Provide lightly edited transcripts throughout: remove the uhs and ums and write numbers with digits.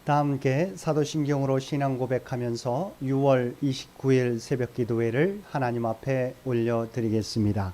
다 함께 사도신경으로 신앙 고백하면서 6월 29일 새벽기도회를 하나님 앞에 올려드리겠습니다.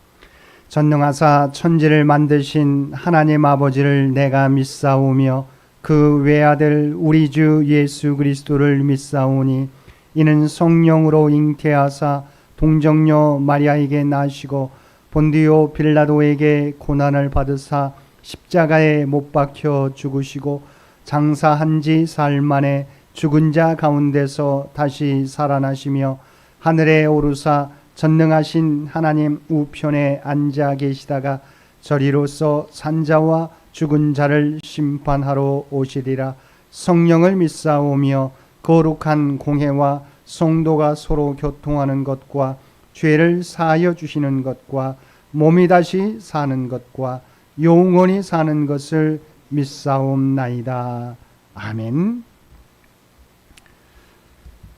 전능하사 천지를 만드신 하나님 아버지를 내가 믿사오며 그 외아들 우리 주 예수 그리스도를 믿사오니 이는 성령으로 잉태하사 동정녀 마리아에게 나시고 본디오 빌라도에게 고난을 받으사 십자가에 못 박혀 죽으시고 장사한 지 사흘 만에 죽은 자 가운데서 다시 살아나시며 하늘에 오르사 전능하신 하나님 우편에 앉아 계시다가 저리로서 산자와 죽은 자를 심판하러 오시리라. 성령을 믿사오며 거룩한 공회와 성도가 서로 교통하는 것과 죄를 사하여 주시는 것과 몸이 다시 사는 것과 영원히 사는 것을 믿사옵나이다. 아멘.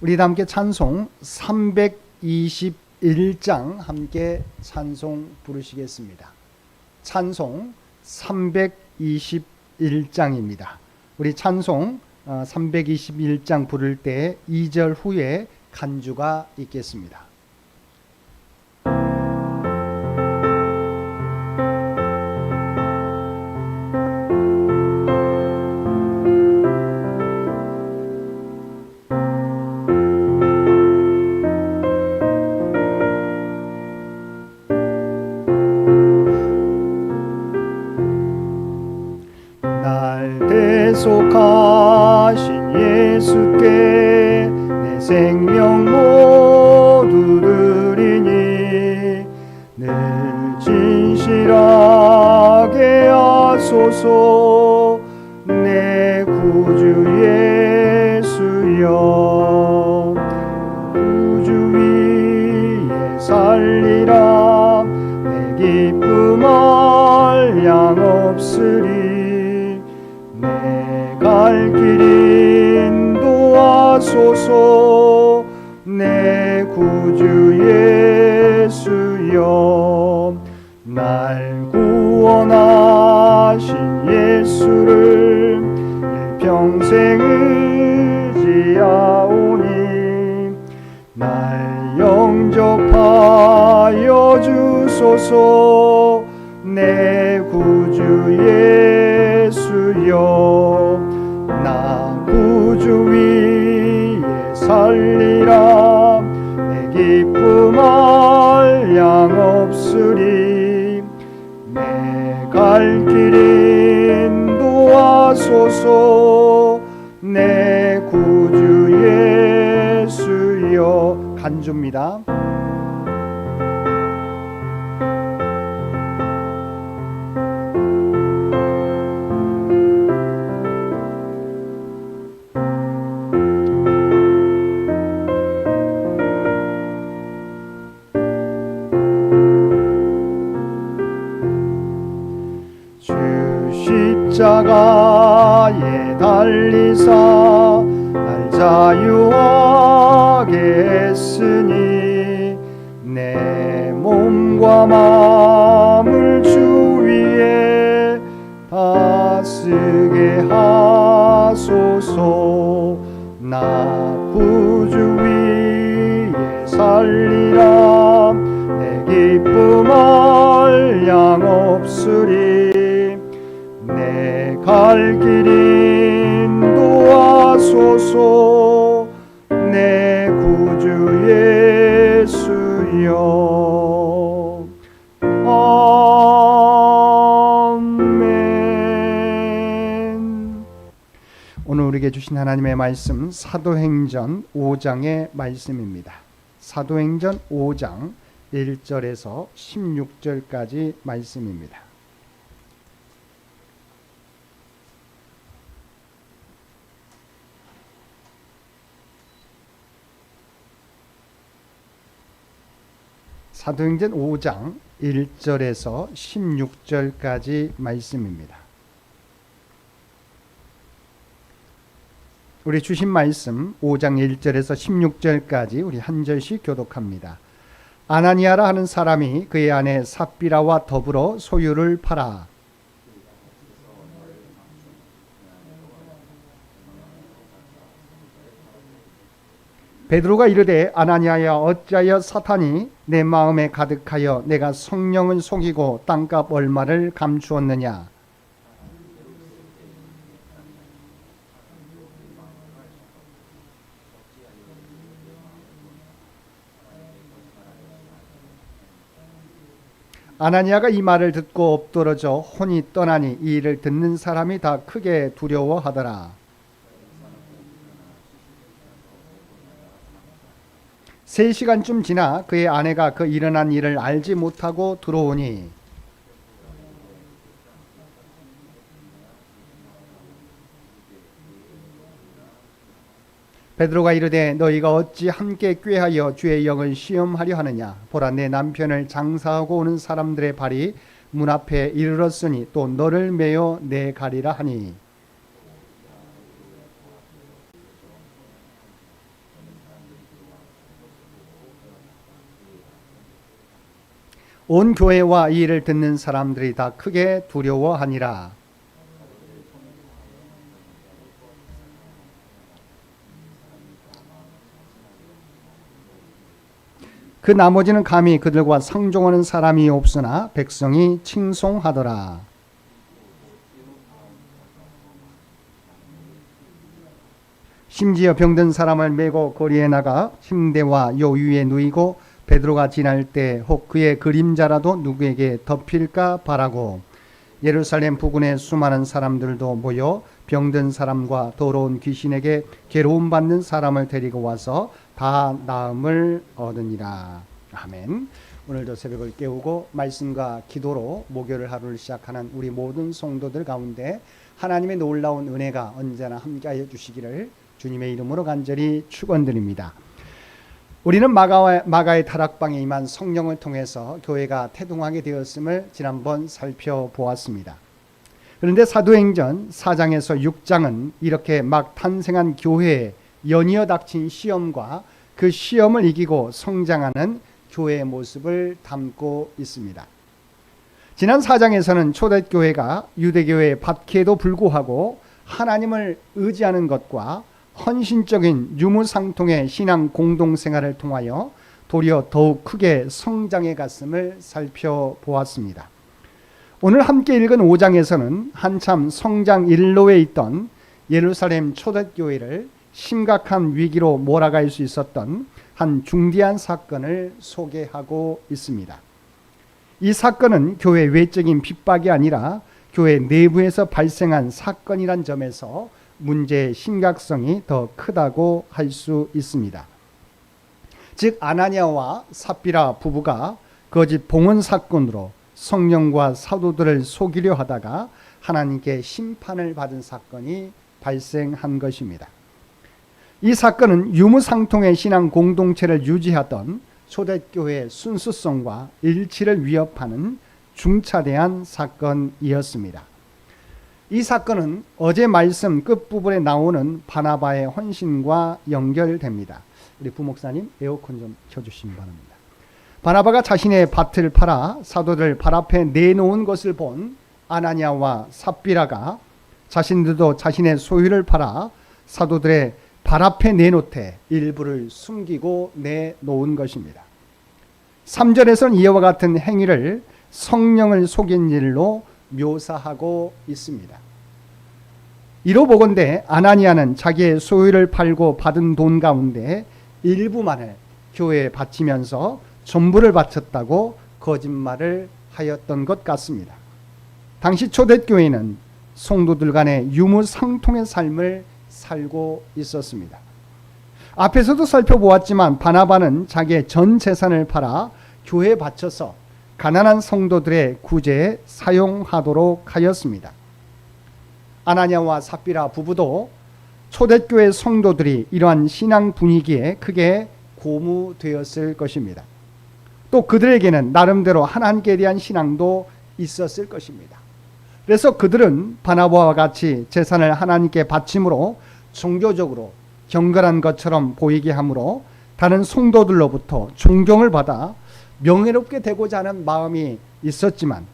우리 다 함께 찬송 321장 함께 찬송 부르시겠습니다. 찬송 321장입니다. 우리 찬송 321장 부를 때 2절 후에 간주가 있겠습니다. 속하신 예수께 내 생명 모두 드리니 늘 진실하게 하소서. 내 구주 예수여 구주 위에 살리라. 내 기쁨 한량 없으리. 갈 길 인도하소서. 내 구주 예수여 날 구원하신 예수를 일평생 의지하오니 날 영접하여 주소서. 내 구주 예수여 나 구주 위에 살리라. 내 기쁨 한량 없으리. 내 갈 길 인도하소서. 내 구주 예수여. 간주입니다. 십자가에 달리사 날 자유하게 했으니 내 몸과 마음을 주 위에 다쓰게 하소서. 나 구주 위에 살리라. 내 기쁨 한량 없으리. 내 갈 길 인도하소서. 내 구주 예수여. 아멘. 오늘 우리에게 주신 하나님의 말씀 사도행전 5장의 말씀입니다. 사도행전 5장 1절에서 16절까지 말씀입니다. 사도행전 5장 1절에서 16절까지 말씀입니다. 우리 주신 말씀 5장 1절에서 16절까지 우리 한 절씩 교독합니다. 아나니아라 하는 사람이 그의 아내 삽비라와 더불어 소유를 팔아 베드로가 이르되 아나니아야 어찌하여 사탄이 내 마음에 가득하여 내가 성령을 속이고 땅값 얼마를 감추었느냐. 아나니아가 이 말을 듣고 엎드러져 혼이 떠나니 이 일을 듣는 사람이 다 크게 두려워하더라. 3시간쯤 지나 그의 아내가 그 일어난 일을 알지 못하고 들어오니 베드로가 이르되 너희가 어찌 함께 꾀하여 주의 영을 시험하려 하느냐. 보라 내 남편을 장사하고 오는 사람들의 발이 문 앞에 이르렀으니 또 너를 메어 내가리라 하니. 온 교회와 이 일을 듣는 사람들이 다 크게 두려워하니라. 그 나머지는 감히 그들과 상종하는 사람이 없으나 백성이 칭송하더라. 심지어 병든 사람을 메고 거리에 나가 침대와 요 위에 누이고 베드로가 지날 때 혹 그의 그림자라도 누구에게 덮일까 바라고 예루살렘 부근의 수많은 사람들도 모여 병든 사람과 더러운 귀신에게 괴로움 받는 사람을 데리고 와서 다 나음을 얻으니라. 아멘. 오늘도 새벽을 깨우고 말씀과 기도로 목요일 하루를 시작하는 우리 모든 성도들 가운데 하나님의 놀라운 은혜가 언제나 함께하여 주시기를 주님의 이름으로 간절히 축원드립니다. 우리는 마가의 타락방에 임한 성령을 통해서 교회가 태동하게 되었음을 지난번 살펴보았습니다. 그런데 사도행전 4장에서 6장은 이렇게 막 탄생한 교회에 연이어 닥친 시험과 그 시험을 이기고 성장하는 교회의 모습을 담고 있습니다. 지난 4장에서는 초대교회가 유대교회의 박해에도 불구하고 하나님을 의지하는 것과 헌신적인 유무상통의 신앙 공동생활을 통하여 도리어 더욱 크게 성장해 갔음을 살펴보았습니다. 오늘 함께 읽은 5장에서는 한참 성장 일로에 있던 예루살렘 초대교회를 심각한 위기로 몰아갈 수 있었던 한 중대한 사건을 소개하고 있습니다. 이 사건은 교회 외적인 핍박이 아니라 교회 내부에서 발생한 사건이란 점에서 문제의 심각성이 더 크다고 할 수 있습니다. 즉 아나니아와 삽비라 부부가 거짓 봉헌 사건으로 성령과 사도들을 속이려 하다가 하나님께 심판을 받은 사건이 발생한 것입니다. 이 사건은 유무상통의 신앙 공동체를 유지하던 초대교회의 순수성과 일치를 위협하는 중차대한 사건이었습니다. 이 사건은 어제 말씀 끝부분에 나오는 바나바의 헌신과 연결됩니다. 우리 부목사님 에어컨 좀 켜주시기 바랍니다. 바나바가 자신의 밭을 팔아 사도들 발 앞에 내놓은 것을 본 아나니아와 삽비라가 자신들도 자신의 소유를 팔아 사도들의 발 앞에 내놓되 일부를 숨기고 내놓은 것입니다. 3절에서는 이와 같은 행위를 성령을 속인 일로 묘사하고 있습니다. 이로 보건대 아나니아는 자기의 소유를 팔고 받은 돈 가운데 일부만을 교회에 바치면서 전부를 바쳤다고 거짓말을 하였던 것 같습니다. 당시 초대교회는 성도들 간의 유무상통의 삶을 살고 있었습니다. 앞에서도 살펴보았지만 바나바는 자기의 전 재산을 팔아 교회에 바쳐서 가난한 성도들의 구제에 사용하도록 하였습니다. 아나니아와 삽비라 부부도 초대교회 성도들이 이러한 신앙 분위기에 크게 고무되었을 것입니다. 또 그들에게는 나름대로 하나님께 대한 신앙도 있었을 것입니다. 그래서 그들은 바나바와 같이 재산을 하나님께 바침으로 종교적으로 경건한 것처럼 보이게 하므로 다른 성도들로부터 존경을 받아 명예롭게 되고자 하는 마음이 있었지만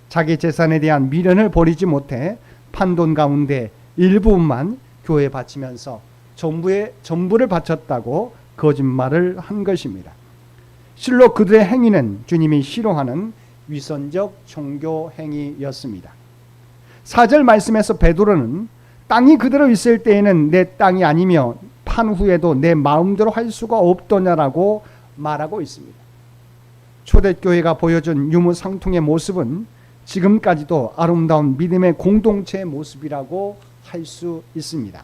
자기 재산에 대한 미련을 버리지 못해 판돈 가운데 일부분만 교회에 바치면서 전부를 바쳤다고 거짓말을 한 것입니다. 실로 그들의 행위는 주님이 싫어하는 위선적 종교 행위였습니다. 4절 말씀에서 베드로는 땅이 그대로 있을 때에는 내 땅이 아니며 판 후에도 내 마음대로 할 수가 없더냐라고 말하고 있습니다. 초대교회가 보여준 유무상통의 모습은 지금까지도 아름다운 믿음의 공동체의 모습이라고 할 수 있습니다.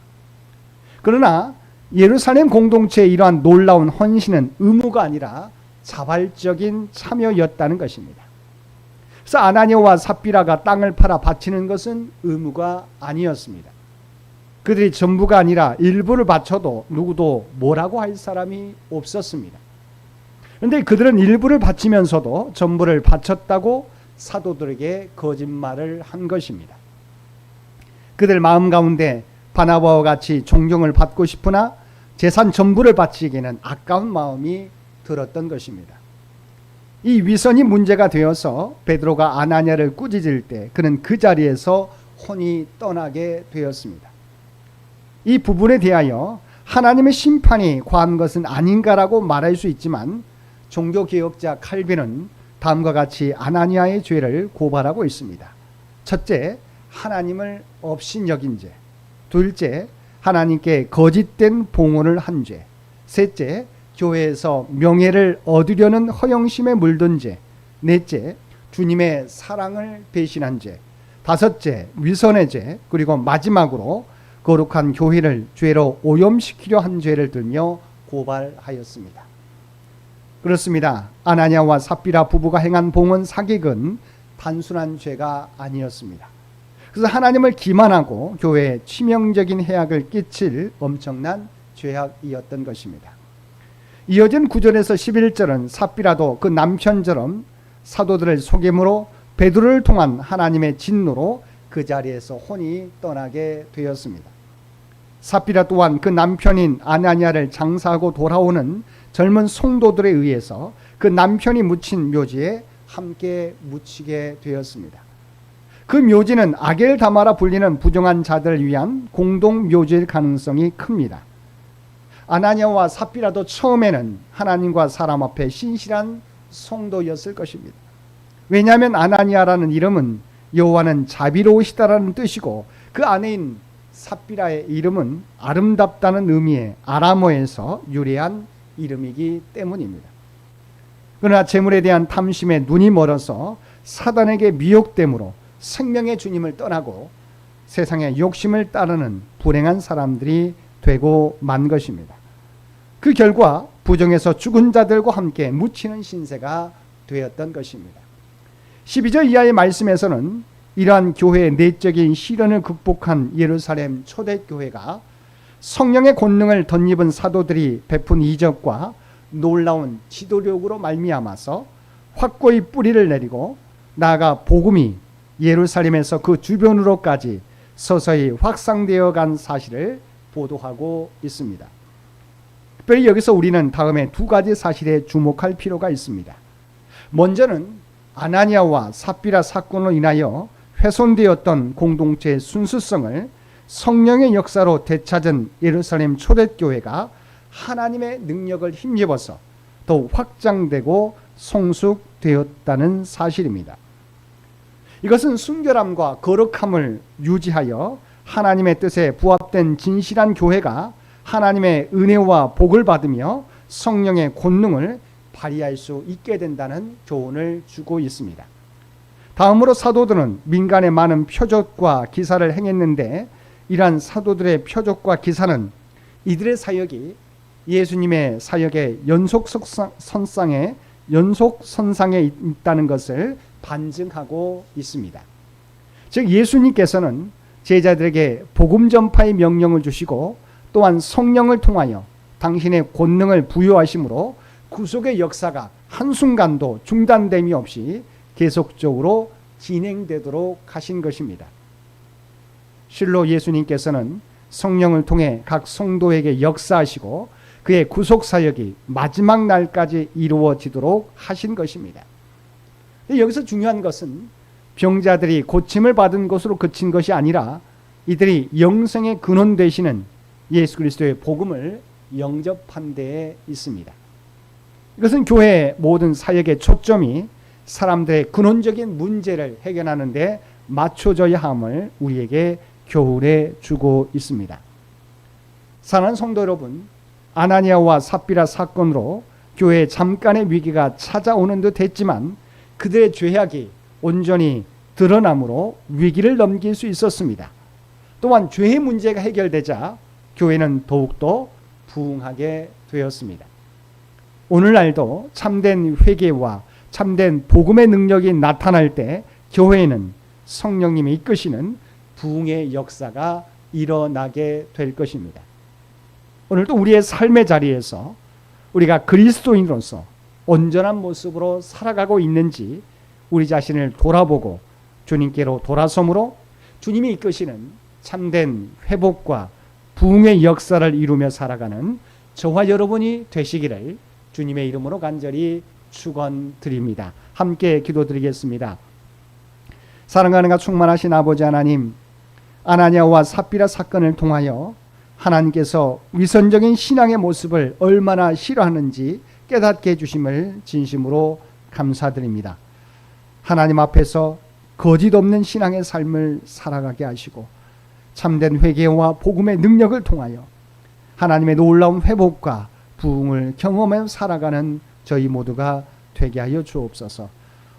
그러나 예루살렘 공동체의 이러한 놀라운 헌신은 의무가 아니라 자발적인 참여였다는 것입니다. 그래서 아나니아와 삽비라가 땅을 팔아 바치는 것은 의무가 아니었습니다. 그들이 전부가 아니라 일부를 바쳐도 누구도 뭐라고 할 사람이 없었습니다. 그런데 그들은 일부를 바치면서도 전부를 바쳤다고 사도들에게 거짓말을 한 것입니다. 그들 마음 가운데 바나바와 같이 존경을 받고 싶으나 재산 전부를 바치기에는 아까운 마음이 들었던 것입니다. 이 위선이 문제가 되어서 베드로가 아나니아를 꾸짖을 때 그는 그 자리에서 혼이 떠나게 되었습니다. 이 부분에 대하여 하나님의 심판이 과한 것은 아닌가라고 말할 수 있지만 종교개혁자 칼빈은 다음과 같이 아나니아의 죄를 고발하고 있습니다. 첫째, 하나님을 업신여긴 죄. 둘째, 하나님께 거짓된 봉헌을 한 죄. 셋째, 교회에서 명예를 얻으려는 허영심에 물든 죄. 넷째, 주님의 사랑을 배신한 죄. 다섯째, 위선의 죄. 그리고 마지막으로 거룩한 교회를 죄로 오염시키려 한 죄를 들며 고발하였습니다. 그렇습니다. 아나니아와 삽비라 부부가 행한 봉헌 사기는 단순한 죄가 아니었습니다. 그래서 하나님을 기만하고 교회에 치명적인 해악을 끼칠 엄청난 죄악이었던 것입니다. 이어진 9절에서 11절은 삽비라도 그 남편처럼 사도들을 속임으로 베드로를 통한 하나님의 진노로 그 자리에서 혼이 떠나게 되었습니다. 삽비라 또한 그 남편인 아나니아를 장사하고 돌아오는 젊은 성도들에 의해서 그 남편이 묻힌 묘지에 함께 묻히게 되었습니다. 그 묘지는 아겔다마라 불리는 부정한 자들을 위한 공동 묘지일 가능성이 큽니다. 아나니아와 삽비라도 처음에는 하나님과 사람 앞에 신실한 성도였을 것입니다. 왜냐하면 아나니아라는 이름은 여호와는 자비로우시다라는 뜻이고 그 아내인 삽비라의 이름은 아름답다는 의미의 아람어에서 유래한 이름이기 때문입니다. 그러나 재물에 대한 탐심에 눈이 멀어서 사단에게 미혹됨으로 생명의 주님을 떠나고 세상의 욕심을 따르는 불행한 사람들이 되고 만 것입니다. 그 결과 부정에서 죽은 자들과 함께 묻히는 신세가 되었던 것입니다. 12절 이하의 말씀에서는 이러한 교회의 내적인 시련을 극복한 예루살렘 초대교회가 성령의 권능을 덧입은 사도들이 베푼 이적과 놀라운 지도력으로 말미암아서 확고히 뿌리를 내리고 나아가 복음이 예루살렘에서 그 주변으로까지 서서히 확산되어 간 사실을 보도하고 있습니다. 특별히 여기서 우리는 다음에 두 가지 사실에 주목할 필요가 있습니다. 먼저는 아나니아와 삽비라 사건으로 인하여 훼손되었던 공동체의 순수성을 성령의 역사로 되찾은 예루살렘 초대교회가 하나님의 능력을 힘입어서 더욱 확장되고 성숙되었다는 사실입니다. 이것은 순결함과 거룩함을 유지하여 하나님의 뜻에 부합된 진실한 교회가 하나님의 은혜와 복을 받으며 성령의 권능을 발휘할 수 있게 된다는 교훈을 주고 있습니다. 다음으로 사도들은 민간에 많은 표적과 기사를 행했는데 이러한 사도들의 표적과 기사는 이들의 사역이 예수님의 사역의 연속선상에 있다는 것을 반증하고 있습니다. 즉 예수님께서는 제자들에게 복음 전파의 명령을 주시고 또한 성령을 통하여 당신의 권능을 부여하심으로 구속의 역사가 한순간도 중단됨이 없이 계속적으로 진행되도록 하신 것입니다. 실로 예수님께서는 성령을 통해 각 성도에게 역사하시고 그의 구속 사역이 마지막 날까지 이루어지도록 하신 것입니다. 여기서 중요한 것은 병자들이 고침을 받은 것으로 그친 것이 아니라 이들이 영생의 근원 되시는 예수 그리스도의 복음을 영접한 데에 있습니다. 이것은 교회의 모든 사역의 초점이 사람들의 근원적인 문제를 해결하는 데 맞춰져야 함을 우리에게 교훈해 주고 있습니다. 사랑하는 성도 여러분, 아나니아와 삽비라 사건으로 교회에 잠깐의 위기가 찾아오는 듯 했지만 그들의 죄악이 온전히 드러남으로 위기를 넘길 수 있었습니다. 또한 죄의 문제가 해결되자 교회는 더욱더 부흥하게 되었습니다. 오늘날도 참된 회개와 참된 복음의 능력이 나타날 때 교회에는 성령님이 이끄시는 부흥의 역사가 일어나게 될 것입니다. 오늘도 우리의 삶의 자리에서 우리가 그리스도인으로서 온전한 모습으로 살아가고 있는지 우리 자신을 돌아보고 주님께로 돌아섬으로 주님이 이끄시는 참된 회복과 부흥의 역사를 이루며 살아가는 저와 여러분이 되시기를 주님의 이름으로 간절히 축원드립니다. 함께 기도드리겠습니다. 사랑하는가 충만하신 아버지 하나님, 아나니아와 삽비라 사건을 통하여 하나님께서 위선적인 신앙의 모습을 얼마나 싫어하는지 깨닫게 해주심을 진심으로 감사드립니다. 하나님 앞에서 거짓 없는 신앙의 삶을 살아가게 하시고 참된 회개와 복음의 능력을 통하여 하나님의 놀라운 회복과 부흥을 경험하며 살아가는 저희 모두가 되게 하여 주옵소서.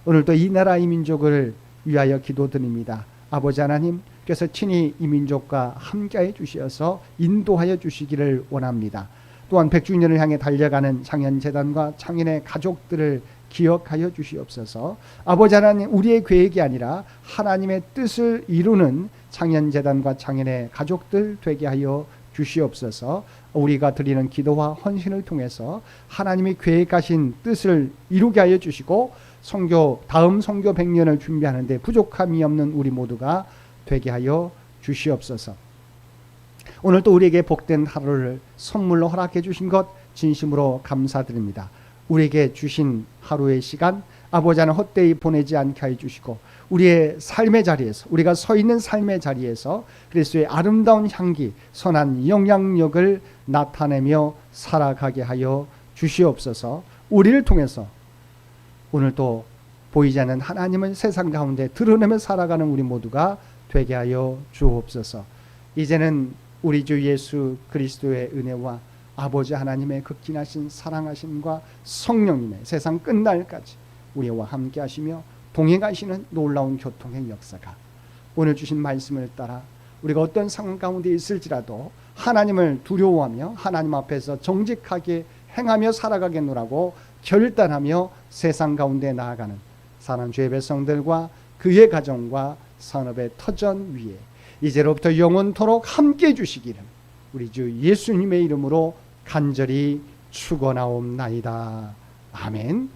오늘도 이 나라 이 민족을 위하여 기도드립니다. 아버지 하나님께서 친히 이 민족과 함께해 주셔서 인도하여 주시기를 원합니다. 또한 100주년을 향해 달려가는 창현재단과 창현의 가족들을 기억하여 주시옵소서. 아버지 하나님, 우리의 계획이 아니라 하나님의 뜻을 이루는 창현재단과 창현의 가족들 되게 하여 주시옵소서. 우리가 드리는 기도와 헌신을 통해서 하나님이 계획하신 뜻을 이루게 하여 주시고 다음 선교 100년을 준비하는데 부족함이 없는 우리 모두가 되게 하여 주시옵소서. 오늘 또 우리에게 복된 하루를 선물로 허락해 주신 것 진심으로 감사드립니다. 우리에게 주신 하루의 시간 아버지 하나님 헛되이 보내지 않게 하여 주시고 우리의 삶의 자리에서 우리가 서 있는 삶의 자리에서 그리스도의 아름다운 향기 선한 영향력을 나타내며 살아가게 하여 주시옵소서. 우리를 통해서 오늘도 보이지 않는 하나님을 세상 가운데 드러내며 살아가는 우리 모두가 되게 하여 주옵소서. 이제는 우리 주 예수 그리스도의 은혜와 아버지 하나님의 극진하신 사랑하심과 성령님의 세상 끝날까지 우리와 함께 하시며 동행하시는 놀라운 교통의 역사가 오늘 주신 말씀을 따라 우리가 어떤 상황 가운데 있을지라도 하나님을 두려워하며 하나님 앞에서 정직하게 행하며 살아가겠노라고 결단하며 세상 가운데 나아가는 사랑하는 주의 백성들과 그의 가정과 산업의 터전 위에 이제로부터 영원토록 함께 해주시기를 우리 주 예수님의 이름으로 간절히 축원하옵나이다. 아멘.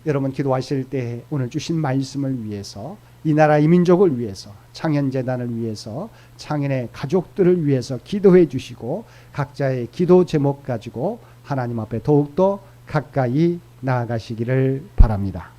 여러분 기도하실 때 오늘 주신 말씀을 위해서 이 나라 이 민족을 위해서 창현재단을 위해서 창현의 가족들을 위해서 기도해 주시고 각자의 기도 제목 가지고 하나님 앞에 더욱더 가까이 나아가시기를 바랍니다.